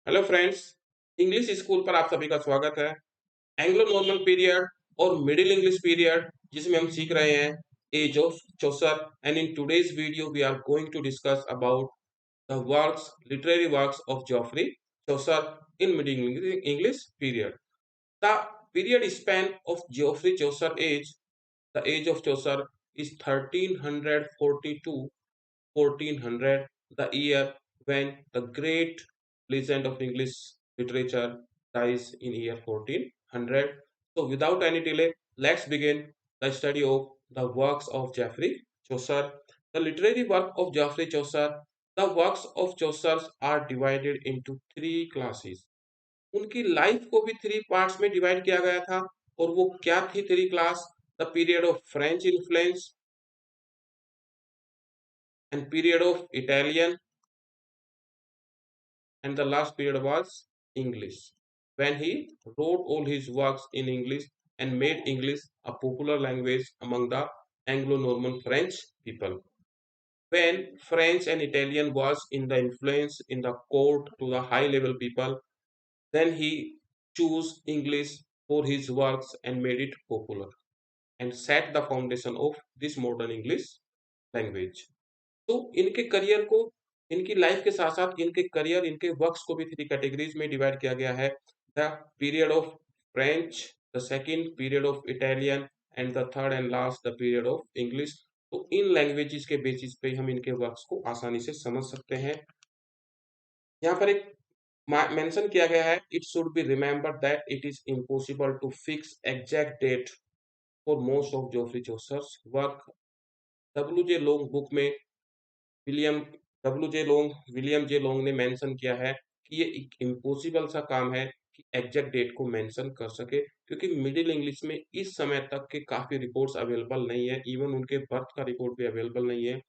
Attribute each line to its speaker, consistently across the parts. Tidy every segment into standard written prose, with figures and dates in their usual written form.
Speaker 1: Hello friends. English school पर आप सभी का स्वागत है। एंग्लो नॉर्मन पीरियड और मिडिल इंग्लिश पीरियड जिसमें हम सीख रहे हैं age of Chaucer and in today's video we are going to discuss about the works literary works of Geoffrey Chaucer in middle English period. The period span of Geoffrey Chaucer as the age of Chaucer is 1342 1400, the year when the great legend of English literature dies in year 1400. So, without any delay, let's begin the study of the works of Geoffrey Chaucer. The literary work of Geoffrey Chaucer. The works of Chaucer are divided into three classes. उनकी life को भी three parts में divide किया गया था और वो क्या थी three class? The period of French influence and period of Italian and the last period was English, when he wrote all his works in English and made English a popular language among the Anglo-Norman French people. When French and Italian was in the influence in the court to the high level people, then he chose English for his works and made it popular and set the foundation of this modern English language. तो इनके career को इनकी life के साथ साथ इनके career इनके works को भी थ्री कैटेगरीज में डिवाइड किया गया है। The period of French, the second period of Italian and the third and last the period of English. तो इन लैंग्वेजेस के बेसिस पे हम इनके वर्क्स को आसानी से समझ सकते हैं। यहाँ पर एक मेंशन किया गया है, it should be remembered that it is impossible to fix exact date for most of Geoffrey Chaucer's work. W J Long book में विलियम विलियम जे लोंग ने मेंशन किया है कि ये एक इम्पॉसिबल सा काम है कि एग्जैक्ट डेट को मेंशन कर सके, क्योंकि मिडिल इंग्लिश में इस समय तक के काफी रिपोर्ट्स अवेलेबल नहीं है। इवन उनके बर्थ का रिपोर्ट भी अवेलेबल नहीं है।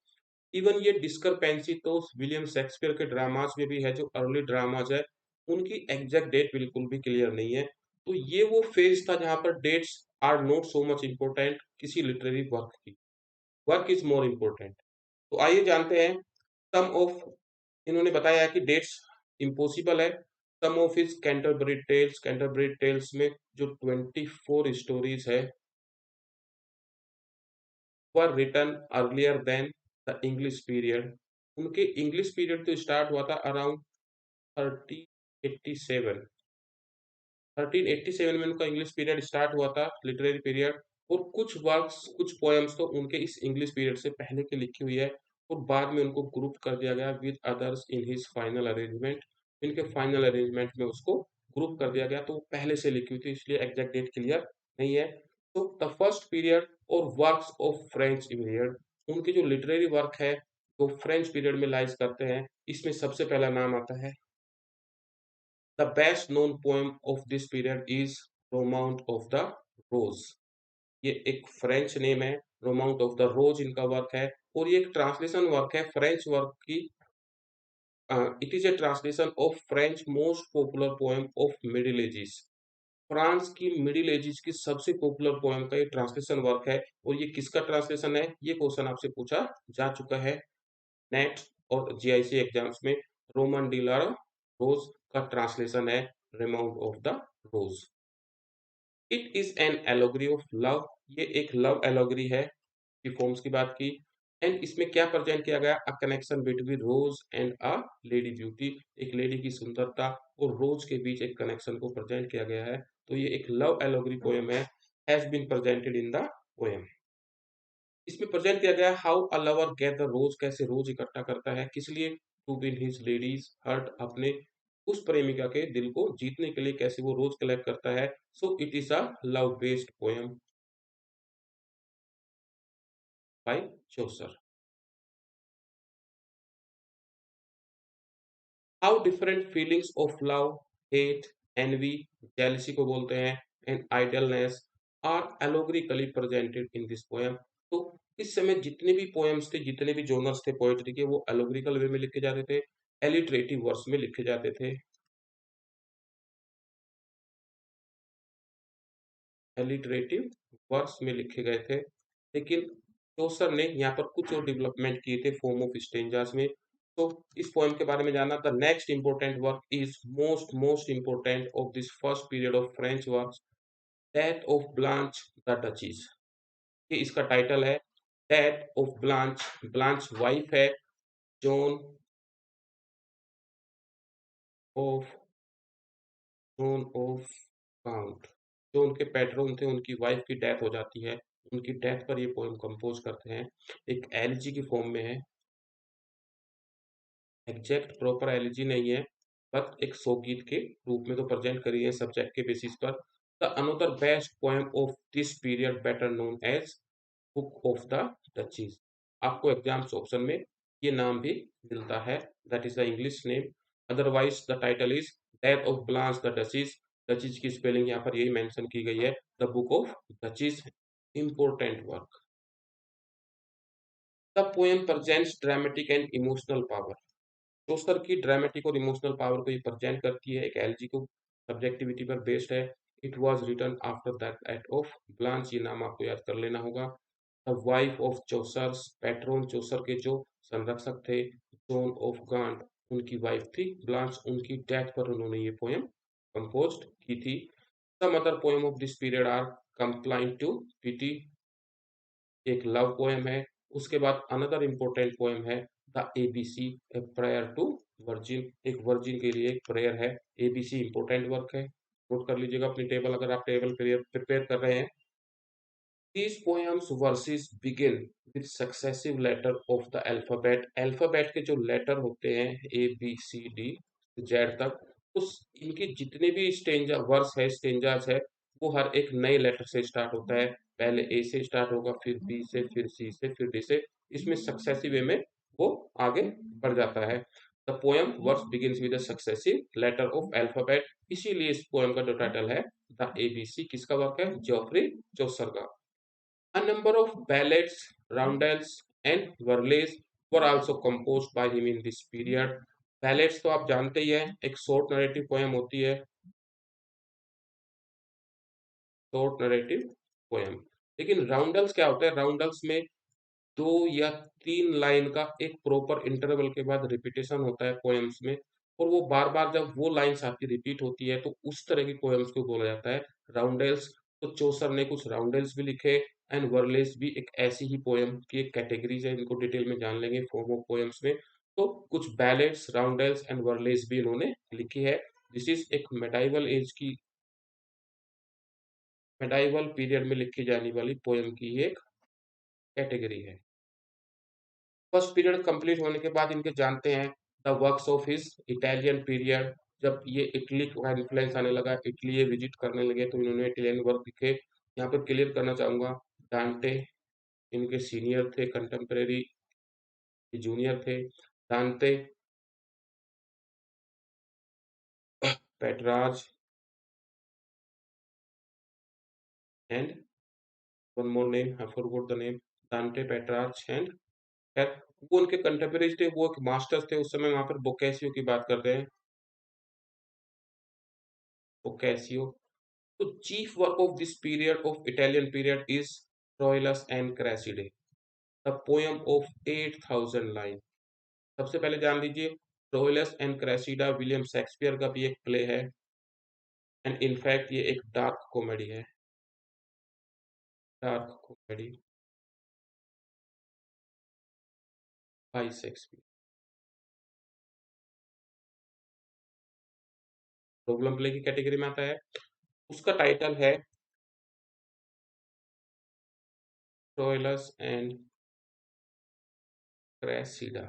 Speaker 1: इवन ये डिस्करपेंसी तो विलियम शेक्सपियर के ड्रामास में भी है, जो अर्ली ड्रामास है उनकी एग्जैक्ट डेट बिल्कुल भी क्लियर नहीं है। तो ये वो फेज था जहां पर dates are not so much important किसी लिटरेरी वर्क की। Work is more important. तो आइए जानते हैं सम ऑफ, इन्होंने बताया है कि डेट्स इम्पॉसिबल है। Some of his Canterbury Tales में जो 24 स्टोरीज है were written earlier than the English period. उनके इंग्लिश पीरियड तो स्टार्ट हुआ था अराउंड 1387। 1387 में उनका इंग्लिश पीरियड स्टार्ट हुआ था, लिटरेरी पीरियड। और कुछ वर्क्स कुछ पोएम्स तो उनके इस इंग्लिश पीरियड से पहले की लिखी हुई है और बाद में उनको ग्रुप कर दिया गया with others in his final arrangement. इनके फाइनल अरेंजमेंट में उसको ग्रुप कर दिया गया, तो वो पहले से लिखी हुई थी, इसलिए एग्जैक्ट डेट क्लियर नहीं है। तो द फर्स्ट पीरियड और वर्क्स ऑफ फ्रेंच पीरियड, उनके जो लिटरेरी वर्क है वो फ्रेंच पीरियड में लाइज करते हैं। इसमें सबसे पहला नाम आता है, the best known poem of this period is Romaunt of the Rose. ये एक फ्रेंच नेम है, रोमांट ऑफ द रोज इनका वर्क है और ये एक ट्रांसलेशन वर्क है फ्रेंच वर्क की। It is a translation of French most popular poem of middle ages. France की मिडिल एजेस की सबसे पॉपुलर पोएम का ये ट्रांसलेशन वर्क है। और ये किसका ट्रांसलेशन है, ये क्वेश्चन आपसे पूछा जा चुका है नेट और जीआईसी एग्जाम्स में। रोमन डी ला रोज का ट्रांसलेशन है Romaunt of the Rose. It is an allegory of love, ये एक लव एलोगरी है की फॉर्म्स की बात की। एंड इसमें क्या प्रेजेंट किया गया, a connection between rose and a lady beauty. एक लेडी की सुंदरता और रोज के बीच एक कनेक्शन को प्रेजेंट किया गया है। तो ये एक लव एलोगरी पोएम है, has been presented in the poem. इसमें प्रेजेंट किया गया how a lover gather rose, कैसे रोज इकट्ठा करता है, किस लिए, to win his lady's heart, अपने उस प्रेमिका के दिल को जीतने के लिए कैसे वो रोज कलेक्ट करता है। So it is a love based poem by Chaucer. How different feelings of love, hate, envy, jealousy को बोलते हैं, and idleness are allegorically presented in this poem. तो इस समय जितने भी पोएम्स थे, जितने भी जोनर्स थे पोएट्री के, वो एलोग्रिकल वे में लिखे जाते थे, एलिटरेटिव वर्स में लिखे जाते थे। एलिटरेटिव वर्स में लिखे गए थे। लेकिन चौसर ने यहाँ पर कुछ और डेवलपमेंट किए थे फॉर्म ऑफ स्टेंजास में। तो इस पोएम के बारे में जाना। The next important work is most important of this first period of French work, Death of Blanche the Duchess. ये इसका टाइटल है, Death of Blanche. Blanche wife है John of John of Gaunt. जो उनके पैट्रोन थे उनकी wife की death हो जाती है। उनकी डेथ पर ये पोएम कंपोज करते हैं। एक एलिजी की फॉर्म में है, एग्जैक्ट प्रॉपर एलिजी नहीं है, बट एक शोकगीत के रूप में तो प्रेजेंट करी है सब्जेक्ट के बेसिस पर। The another best poem of this period better known as Book of the Duchess. आपको एग्जाम्स ऑप्शन में ये नाम भी मिलता है, that is the English name. Otherwise the title is Death of Blanche the Duchess. Duchess की spelling यहाँ पर यही मेंशन की गई है, the Book of Duchess. Important work. The poem presents dramatic and emotional power. Chaucer की dramatic और emotional power को ये प्रेजेंट करती है। एक एलजी को सब्जेक्टिविटी पर बेस्ड है। It was written after that act of Blanche, ये नाम आपको याद कर लेना होगा। The wife of Chaucer's, patron Chaucer के जो संरक्षक थे, जॉन ऑफ गांट उनकी वाइफ थी। ब्लांच उनकी डेथ पर उन्होंने ये पोएम कंपोज की थी। Some other poem of this period are complaint to pity, एक लव पोएम है। उसके बाद अनदर इम्पोर्टेंट पोएम है the ABC, a prayer to virgin. एक वर्जिन के लिए एक प्रेयर है। एबीसी इम्पोर्टेंट वर्क है, नोट कर लीजिएगा अपनी टेबल अगर आप टेबल प्रिपेयर कर रहे हैं। These poems verses begin with successive letter of the alphabet। Alphabet के जो लेटर होते हैं A B C D Z तक, उस इनके जितने भी स्टेंजा वर्स है, स्टेंजास है, वो हर एक नए लेटर से स्टार्ट होता है। पहले ए से स्टार्ट होगा, फिर बी से, फिर सी से, फिर डी से। इसमें सक्सेसिव वे में वो आगे बढ़ जाता है। The poem verse begins with a successive letter of alphabet. इसीलिए इस पोएम का जो टाइटल है द एबीसी, किसका वर्क है? जॉफ्री चौसर का। A number of ballads, roundels, and varleys were also composed by him in this period। Ballads तो आप जानते ही हैं, एक शॉर्ट नरेटिव पोएम होती है, शॉर्ट नरेटिव पोएम। लेकिन राउंडल्स क्या होता है? राउंडल्स में 2 या 3 लाइन का एक प्रॉपर इंटरवल के बाद रिपीटेशन होता है पोएम्स में, और वो बार-बार जब वो लाइन्स आपकी रिपीट होती है तो उस तरह की पोएम्स को बोला जाता है राउंडेल्स। तो चौसर ने कुछ राउंडेल्स भी लिखे, एंड वर्लेस भी एक ऐसी ही पोएम की एक कैटेगरीज है, इनको डिटेल में जान लेंगे फॉर्म ऑफ पोएम्स में। तो कुछ बैलेड्स, राउंडेल्स एंड वर्लेस भी इन्होंने लिखी है। दिस इज एक मेडाइवल एज की, मेडाइवल पीरियड में लिखी जाने वाली पोएम की एक कैटेगरी है। फर्स्ट पीरियड कंप्लीट होने के बाद इनके जानते हैं the works of his Italian period. जब ये इटली का इन्फ्लुएंस आने लगा, इटली ये विजिट करने लगे, तो इन्होंने इटालियन वर्क लिखे। यहाँ पर क्लियर करना चाहूंगा, डांटे इनके सीनियर थे, कंटेम्परेरी जूनियर थे। Dante, Petrarch and one more name, I forgot the name, Dante, Petrarch and, खैर वो उनके कंटेम्परेरी थे, वो एक मास्टर्स थे उस समय। वहां पर बोकेसियो की बात करते हैं, बोकेसियो। तो chief work of this period of Italian period is Troilus and Cresside, the poem of 8,000 line. सबसे पहले जान लीजिए, Troilus and Cressida William Shakespeare का भी एक प्ले है, एंड इनफैक्ट ये एक डार्क कॉमेडी है, dark comedy bye Shakespeare. Problem play की कैटेगरी में आता है। उसका टाइटल है ट्रोइलस एंड क्रेसिडा।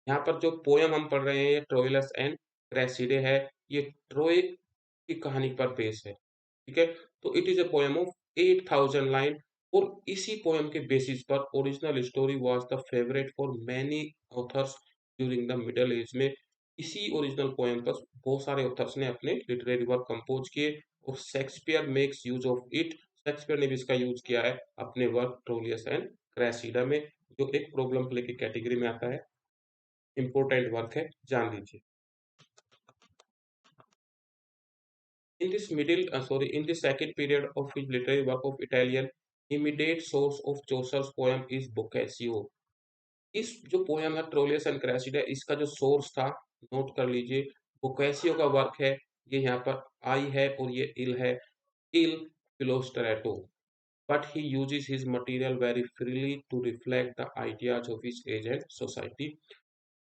Speaker 1: यहाँ पर जो पोयम हम पढ़ रहे हैं ये ट्रोइलस एंड क्रेसिडे है। ये ट्रोय की कहानी पर बेस है, ठीक है। तो it is a poem of 8,000 line, और इसी पोयम के बेसिस पर original story was the favourite for many authors during the middle age में। इसी ओरिजिनल पोयम पर बहुत सारे ऑथर्स ने अपने लिटरेरी वर्क कंपोज किए, और Shakespeare makes use of it. Shakespeare ने भी इसका यूज किया है अपने वर्क ट्रोलियस एंड क्रेसिडा में, जो एक प्रॉब्लम प्ले की कैटेगरी में आता है। इंपॉर्टेंट वर्क है, जान लीजिए। In the second period of his literary work of Italian, immediate source of Chaucer's poem is Boccaccio। इस जो पोयम है ट्रोलियस एंड क्रेसिडा, इसका जो सोर्स था, नोट कर लीजिए, बोकासियो का वर्क है। ये यहाँ पर आई है और ये इल है, इल फिलोस्ट्रेटो, but he uses his material very freely to reflect the ideas of his age and society.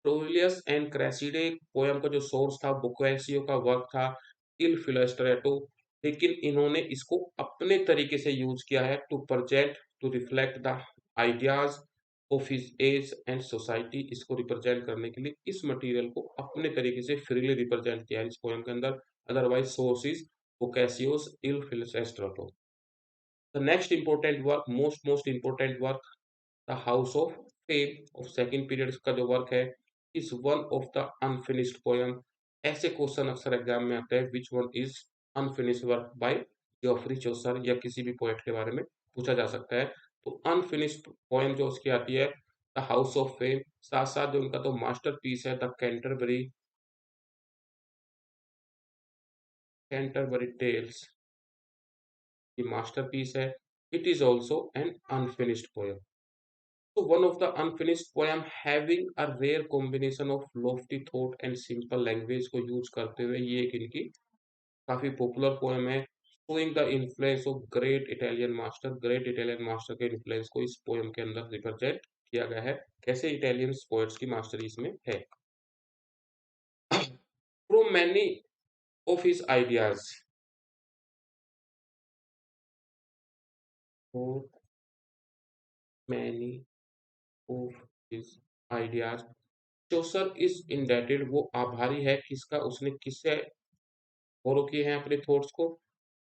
Speaker 1: Troilus and Criseyde poem का जो सोर्स था, बोकासियो का वर्क था, इल फिलोस्ट्रेटो, लेकिन इन्होंने इसको अपने तरीके से यूज किया है to present, to reflect the ideas of his age and society. इसको रिप्रेजेंट करने के लिए इस मटेरियल को अपने तरीके से फ्रीली रिप्रेजेंट किया है इस पोयम के अंदर। Otherwise source is Boccaccio's il Filostrato. The next important work, most important work, The House of Fame of second period का जो वर्क है, is one of the unfinished poem। ऐसे क्वेश्चन अक्सर एग्जाम में आते हैं, which one is unfinished work by Geoffrey Chaucer, या किसी भी पोएट के बारे में पूछा जा सकता है। तो अनफिनिश्ड पोएम जो उसकी आती है, द हाउस ऑफ फेम, साथ साथ जो उनका तो मास्टरपीस है, द कैंटरबरी टेल्स, ये मास्टरपीस है। It is also an unfinished poem. So one of the unfinished poem having a rare combination of lofty thought and simple language को use करते हुए, ये एक इनकी काफी पॉपुलर पोएम है। showing the influence of great Italian master के influence को इस पोएम के अंदर रिप्रेजेंट किया गया है। कैसे इटालियन पोएट्स की मास्टरी इसमें है। From many of his ideas, for many of his ideas, Chaucer is indebted, वो आभारी है किसका, उसने किससे फॉलो किए हैं अपने थॉट्स को,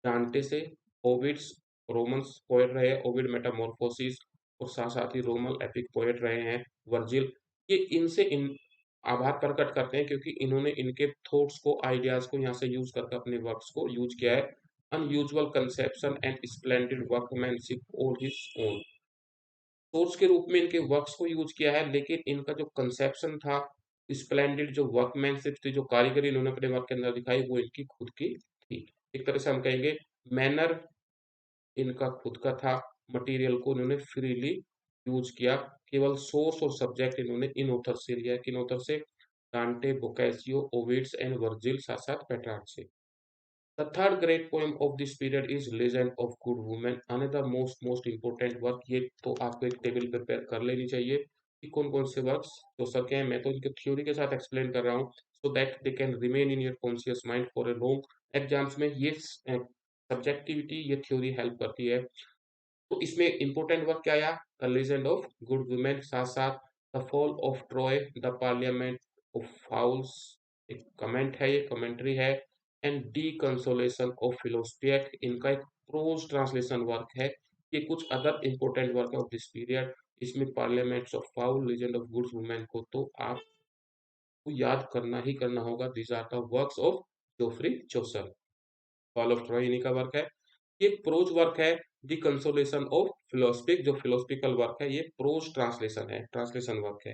Speaker 1: डांटे से, ओविड्स रोमन्स पोएट रहे हैं, ओविड मेटामॉर्फोसिस, और साथ साथ ही रोमन एपिक पोएट रहे हैं, वर्जिल। ये इनसे इन आभार प्रकट करते हैं क्योंकि इन्होंने इनके थॉट्स को, आइडियाज को यहाँ से यूज करके अपने वर्क्स को यूज किया है। Unusual conception and splendid workmanship all his own, source के रूप में इनके वर्क्स को यूज किया है, लेकिन इनका जो कंसेप्शन था, स्प्लेंडेड जो वर्कमैनशिप थी, जो कारीगरी इन्होंने अपने वर्क के अंदर दिखाई, वो इनकी खुद की थी। एक तरह से हम कहेंगे मैनर इनका खुद का था, मटेरियल को इन्होंने फ्रीली यूज किया। केवल सोर्स और सब्जेक्ट इन्होंने इन ऑथर से लिया है। किन ऑथर से? डांटे, बोकासियो, ओविड्स एंड वर्जिल, साथ साथ पेट्रार्क से। The third great poem of this period is Legend of Good Woman, another most important work। ये तो आपको एक टेबल प्रिपेयर कर लेनी चाहिए कि कौन कौन से वर्क्स तो सके हैं। मैं तो इनके थ्योरी के साथ एक्सप्लेन कर रहा हूँ, so that they can remain in your conscious mind for a long exams में। ये सब्जेक्टिविटी, ये थ्योरी हेल्प करती है। तो इसमें इंपॉर्टेंट वर्क क्या आया? The legend of good women, साथ साथ the fall of Troy, the parliament of fowls, एक कमेंट है, ये कमेंट्री है, and the consolation of philosophy, इनका एक प्रोज ट्रांसलेशन वर्क है। ये कुछ other important work of this period. इसमें parliaments of fowl, legend of good women को तो आपको याद करना ही करना होगा। This are the works of Geoffrey Chaucer. Fall of Troy इन्हीं का वर्क है। ये प्रोज वर्क है। द कंसोलेशन ऑफ फिलोसफिक, जो फिलोसफिकल वर्क है, ये प्रोज ट्रांसलेशन है, ट्रांसलेशन वर्क है।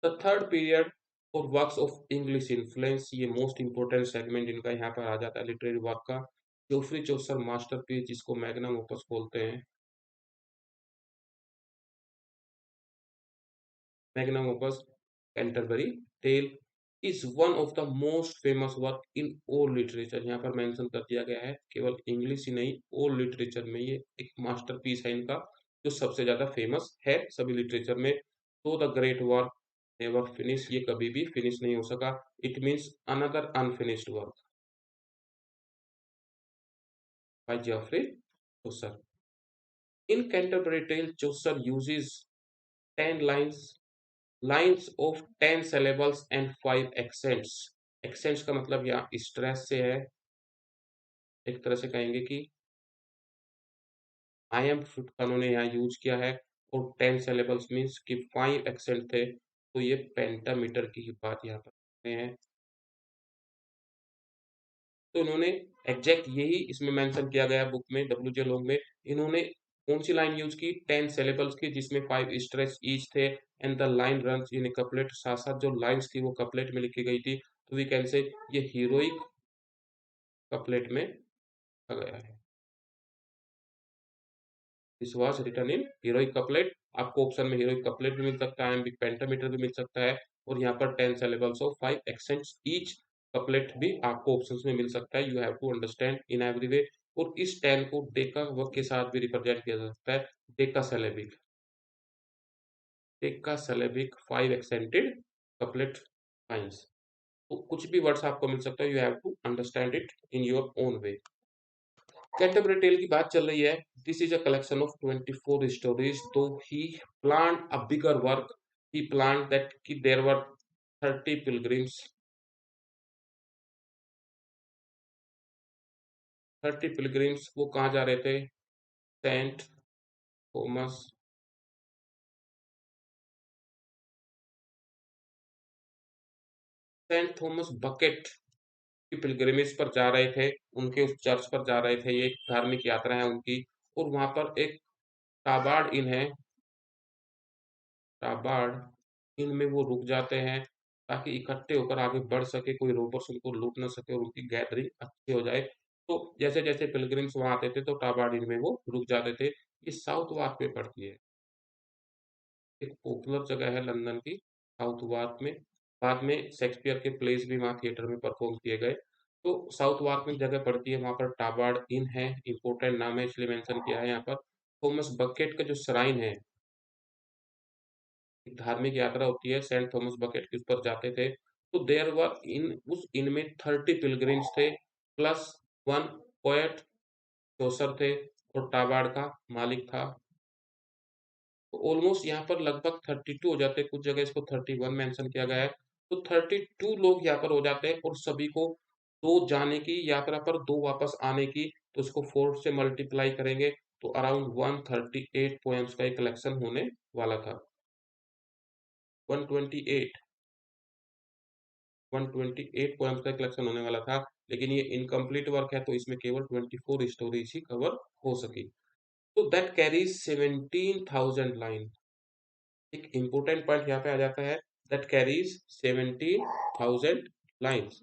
Speaker 1: द थर्ड पीरियड और वर्क्स ऑफ इंग्लिश इन्फ्लुएंस, ये मोस्ट इंपोर्टेंट सेगमेंट इनका यहाँ पर आ जाता है लिटरेरी वर्क का। जोफ्री चौसर मास्टरपीस, जिसको मैग्नम ओपस बोलते हैं, magnum opus, Canterbury tale is one of the most famous work in all literature. यहाँ पर मेंशन कर दिया गया है, केवल इंग्लिश ही नहीं, ऑल लिटरेचर में ये एक मास्टरपीस है इनका, जो सबसे ज्यादा फेमस है सभी लिटरेचर में। तो the great work never finish, ये कभी भी फिनिश नहीं हो सका। It means another unfinished work by Geoffrey Chaucer. In Canterbury tale Chaucer uses 10 lines of 10 syllables and 5 accents। accents का मतलब यहाँ स्ट्रेस से है, एक तरह से कहेंगे कि आई एम का उन्होंने यहाँ यूज किया है, और 10 syllables मीन्स कि 5 accent थे, तो ये पेंटामीटर की ही बात यहाँ पर करते हैं। तो इन्होंने एग्जैक्ट यही इसमें मेंशन किया गया बुक में, डब्ल्यू जे लॉन्ग में। इन्होंने कौन सी लाइन यूज की? 10 syllables की, जिसमें 5 स्ट्रेस ईच थे, and the line runs in couplet, साथ साथ जो लाइंस थी वो कपलेट में लिखी गई थी। तो वी कैन से ये हीरोइक कपलेट में आ गया है। This was written in heroic couplet. आपको ऑप्शन में हीरोइक कपलेट भी मिल सकता है, एम्बिक पेंटामीटर भी मिल सकता है, और यहाँ पर 10 syllables of 5 accents each couplet भी आपको ऑप्शंस में मिल सकता है। You have to understand in every way. और इस 10 को डेका वर्क के साथ भी रिप्रेजेंट किया जा सकता है, decasyllabic. Decasyllabic 5 accented couplet lines. तो कुछ भी वर्ड्स आपको मिल सकता है, you have to understand it in your own way. Canterbury tale की बात चल रही है। This is a collection of 24 stories. तो he planned a bigger work. He planned that कि देयर वर 30 पिलग्रिम्स। 30 पिलग्रिम्स वो कहाँ जा रहे थे? Saint Thomas Saint Thomas Becket की पिलग्रिमेज पर जा रहे थे। उनके उस चर्च पर जा रहे थे, ये एक धार्मिक यात्रा है उनकी। और वहां पर एक टाबाड़ इन है, टाबाड़ इनमें वो रुक जाते हैं ताकि इकट्ठे होकर आगे बढ़ सके, कोई रोबर्स उनको लूट ना सके और उनकी गैदरिंग अच्छी हो जाए। तो जैसे जैसे पिलग्रिम्स वहां आते थे तो टाबाड़ इन में वो रुक जाते थे। ये साउथ वार्क में पड़ती है, एक पॉपुलर जगह है लंदन की, साउथ वार्क में। बाद में शेक्सपियर के प्लेस भी वहाँ थिएटर में परफॉर्म किए गए। तो साउथ वार्क में जगह पड़ती है, वहाँ पर टाबाड़ इन है, इंपॉर्टेंट नाम है इसलिए मेंशन किया है यहाँ पर। थॉमस बकेट का जो श्राइन है, एक धार्मिक यात्रा होती है, सेंट थॉमस बकेट के उस पर जाते थे। तो देयर वर इन उस इनमें 30 पिलग्रिम्स थे, प्लस वन पोएट चौसर थे, और टाबाड़ का मालिक था। तो ऑलमोस्ट यहाँ पर लगभग 32 हो जाते हैं, कुछ जगह इसको 31 मेंशन किया गया है। तो 32 लोग यहाँ पर हो जाते हैं, और सभी को दो जाने की यात्रा पर, दो वापस आने की। तो इसको 4 से मल्टीप्लाई करेंगे तो अराउंड 138 पोएम्स का एक कलेक्शन होने वाला था। 128 128 पोएम्स का कलेक्शन होने वाला था। लेकिन ये इनकम्प्लीट वर्क है, तो इसमें केवल 24 स्टोरीज ही कवर हो सकी। तो दैट कैरीज 17,000 लाइन। एक इम्पोर्टेंट पॉइंट यहाँ पे आ जाता है, that carries 17,000 lines.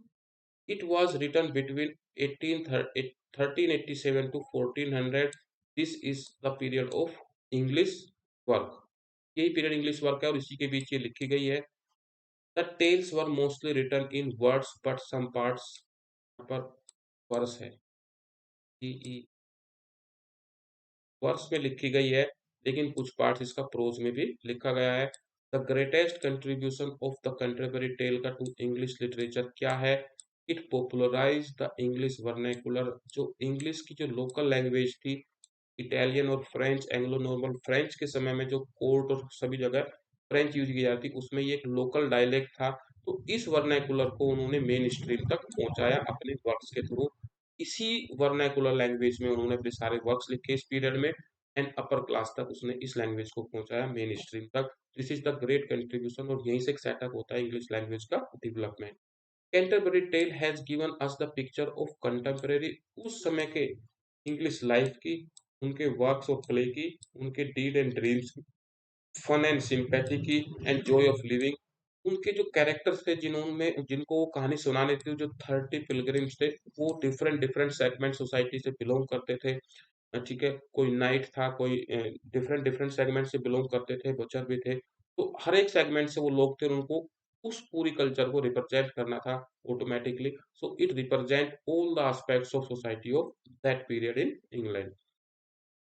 Speaker 1: It was written between 1387 to 1400। This is the period of English work. यही पीरियड इंग्लिश वर्क है और इसी के बीच ये लिखी गई है। The tales were mostly written in words but some parts पर वर्स है, ई वर्स में लिखी गई है, लेकिन कुछ पार्ट्स इसका प्रोज में भी लिखा गया है। The greatest contribution of the contemporary tale का टू इंग्लिश लिटरेचर क्या है? It popularise the English vernacular. जो इंग्लिश की जो लोकल लैंग्वेज थी, इटालियन और फ्रेंच, एंग्लो नॉर्मल फ्रेंच के समय में जो कोर्ट और सभी जगह फ्रेंच यूज की जाती, उसमें ये एक लोकल डायलेक्ट था। तो इस वर्नाकुलर को उन्होंने मेन स्ट्रीम तक पहुंचाया अपने वर्क्स के थ्रू। इसी वर्नाकुलर लैंग्वेज में उन्होंने अपने सारे वर्क्स लिखे इस पीरियड में, एंड अपर क्लास तक उसने इस लैंग्वेज को पहुंचाया, मेन स्ट्रीम तक। This is the great contribution, और यहीं से एक सेटअप होता है इंग्लिश लैंग्वेज का development. Canterbury tale has given us the picture of contemporary, उस समय के इंग्लिश लाइफ की, उनके वर्क्स और प्ले की, उनके डीड एंड ड्रीम्स की, फन एंड सिंपैथी की, एंड जॉय ऑफ लिविंग। उनके जो कैरेक्टर्स थे जिन्होंने जिनको वो कहानी सुनाने थे, जो 30 पिलग्रिम्स थे, वो डिफरेंट डिफरेंट सेगमेंट सोसाइटी से बिलोंग करते थे। ठीक है, कोई नाइट था, कोई डिफरेंट डिफरेंट सेगमेंट से बिलोंग करते थे, बचर भी थे। तो हर एक सेगमेंट से वो लोग थे और उनको उस पूरी कल्चर को रिप्रेजेंट करना था automatically. So it represent all the aspects of society of that period in England.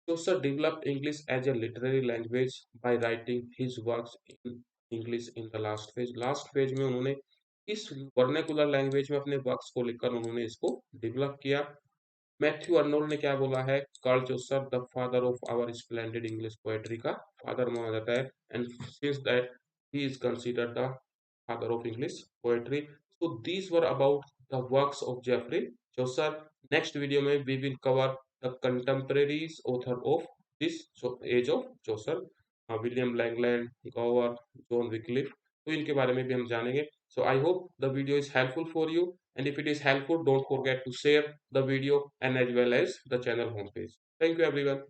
Speaker 1: Chaucer developed English as a literary language by writing his works in English in the last phase. Last phase में उन्होंने इस vernacular language में अपने works को लिखकर उन्होंने इसको develop किया। मैथ्यू अर्नोल्ड ने क्या बोला है? Carl Chaucer the father of our splendid English poetry का फादर माना जाता है, and since that he is considered the father of English poetry. So these were about the works of Geoffrey Chaucer. Next video में we will cover the contemporaries author of this age of Chaucer, William Langland, Gower, John Wycliffe. तो इनके बारे में भी हम जानेंगे. So I hope the video is helpful for you, and if it is helpful, don't forget to share the video and as well as the channel homepage. Thank you everyone.